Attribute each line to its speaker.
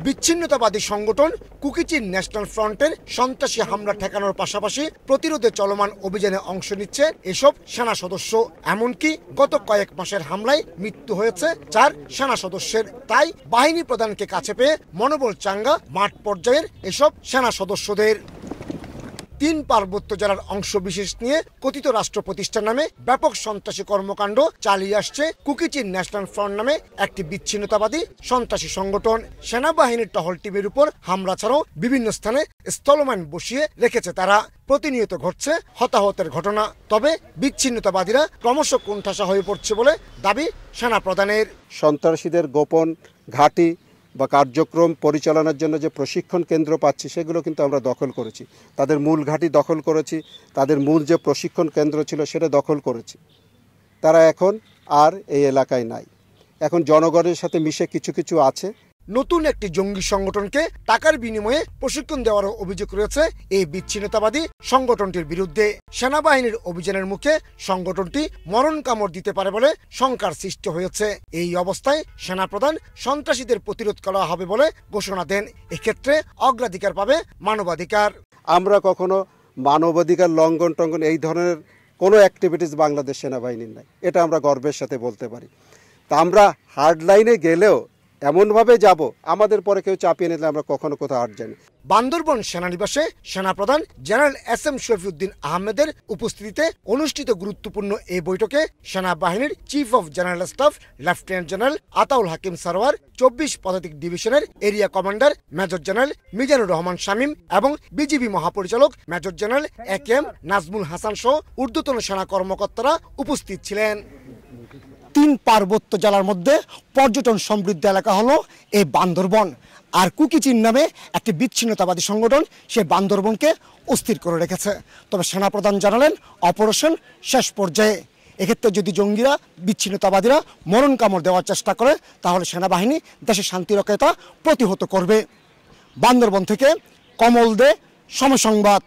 Speaker 1: বিচ্ছিন্নতাবাদী সংগঠন কুকি-চিন ন্যাশনাল ফ্রন্টের সন্ত্রাসী হামলা ঠেকানোর পাশাপাশি প্রতিরোধে চলমান অভিযানে অংশ নিচ্ছে এসব সেনা সদস্য। এমনকি গত কয়েক মাসের হামলায় মৃত্যু হয়েছে 4 সেনা সদস্যের। তাই বাহিনী প্রধানকে কাছে পেয়ে মনোবল চাঙ্গা মাঠ পর্যায়ের এসব সেনা সদস্যদের। 3 পার্বত্য জেলার অংশ বিশেষ নিয়ে কথিত রাষ্ট্র প্রতিষ্ঠার নামে ব্যাপক সন্ত্রাসী কর্মকাণ্ড চালিয়ে আসছে কুকি-চিন ন্যাশনাল ফ্রন্ট নামে একটি বিচ্ছিন্নতাবাদী সন্ত্রাসী সংগঠন। সেনাবাহিনীর টহল টিমের উপর হামলা ছাড়াও বিভিন্ন স্থানে স্থলমান বসিয়ে রেখেছে তারা। প্রতিনিয়ত ঘটছে হতাহতের ঘটনা। তবে বিচ্ছিন্নতাবাদীরা ক্রমশ কোণঠাসা হয়ে পড়ছে বলে দাবি সেনা প্রধানের।
Speaker 2: সন্ত্রাসীদের গোপন ঘাঁটি বা কার্যক্রম পরিচালনার জন্য যে প্রশিক্ষণ কেন্দ্র পাচ্ছি সেগুলো কিন্তু আমরা দখল করেছি। তাদের মূল ঘাঁটি দখল করেছি, তাদের মূল যে প্রশিক্ষণ কেন্দ্র ছিল সেটা দখল করেছি। তারা এখন আর এই এলাকায় নাই, এখন জনগণের সাথে মিশে কিছু কিছু আছে।
Speaker 1: নতুন একটি জঙ্গি সংগঠনকে টাকার বিনিময়ে প্রশিক্ষণ দেওয়ার অভিযোগ রয়েছে এই বিচ্ছিন্নতাবাদী সংগঠনটির বিরুদ্ধে। সেনাবাহিনীর অভিযানের মুখে সংগঠনটি মরণ কামড় দিতে পারে বলে শঙ্কার সৃষ্টি হয়েছে। এই অবস্থায় সেনাপ্রধান সন্ত্রাসীদের প্রতিরোধ করা হবে বলে ঘোষণা দেন। এক্ষেত্রে অগ্রাধিকার পাবে মানবাধিকার।
Speaker 2: আমরা কখনো মানবাধিকার লঙ্ঘন টঙ্ঘন এই ধরনের কোনো অ্যাক্টিভিটিস বাংলাদেশ সেনাবাহিনীর নাই, এটা আমরা গর্বের সাথে বলতে পারি। তা আমরা হার্ড লাইনে গেলেও এমনভাবে যাব আমাদের পরে কেউ চাপিয়ে নিলে আমরা কখনো কোথাও হার জানি।
Speaker 1: বান্দরবন সেনানিবাসে সেনাপ্রধান জেনারেল এস.এম. শফিউদ্দিন আহমেদের উপস্থিতিতে অনুষ্ঠিত গুরুত্বপূর্ণ এই বৈঠকে সেনাবাহিনীর chief of general staff lieutenant general Ataul Hakim Sarwar, 24 পদাতিক ডিভিশনের area commander major general Mizanur Rahman Shamim এবং বিজিবি মহাপরিচালক major general AKM. Nazmul Hasan সহ ঊর্ধ্বতন সেনা কর্মকর্তারা উপস্থিত ছিলেন। 3 পার্বত্য জেলার মধ্যে পর্যটন সমৃদ্ধ এলাকা হলো এই বান্দরবন। আর কুকি-চিন নামে একটি বিচ্ছিন্নতাবাদী সংগঠন সে বান্দরবনকে অস্থির করে রেখেছে। তবে সেনাপ্রধান জানালেন অপারেশন শেষ পর্যায়ে। এক্ষেত্রে যদি জঙ্গিরা বিচ্ছিন্নতাবাদীরা মরণ কামড় দেওয়ার চেষ্টা করে তাহলে সেনাবাহিনী দেশের শান্তি রক্ষায় তা প্রতিহত করবে। বান্দরবন থেকে কমল দে, সময় সংবাদ।